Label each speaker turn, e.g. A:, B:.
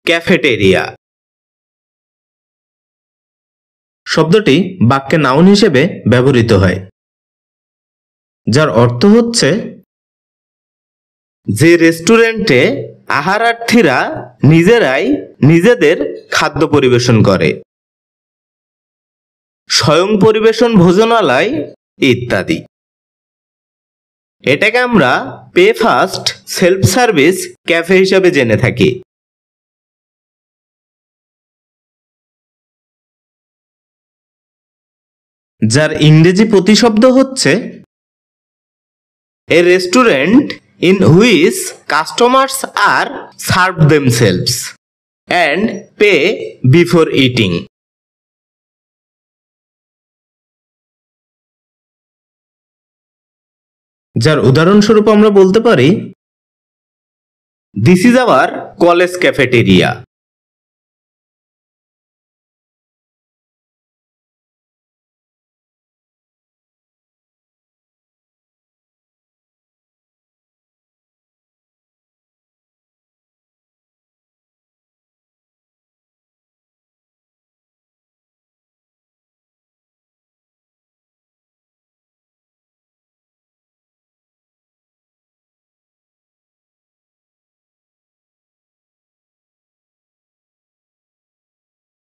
A: Cafeteria শব্দটি বাক্যে noun হিসেবে ব্যবহৃত হয়, যার অর্থ হচ্ছে যে রেস্টুরেন্টে আহারার্থীরা নিজেরাই নিজেদের খাদ্য পরিবেশন করে, স্বয়ং পরিবেশন ভোজনালয় ইত্যাদি। এটাকে আমরা pay fast self service cafe হিসাবে জেনে থাকি। যার ইংরেজি প্রতিশব্দ হচ্ছে এ restaurant in which customers are served themselves and pay before eating. যার উদাহরণস্বরূপ আমরা বলতে পারি, This is our college cafeteria.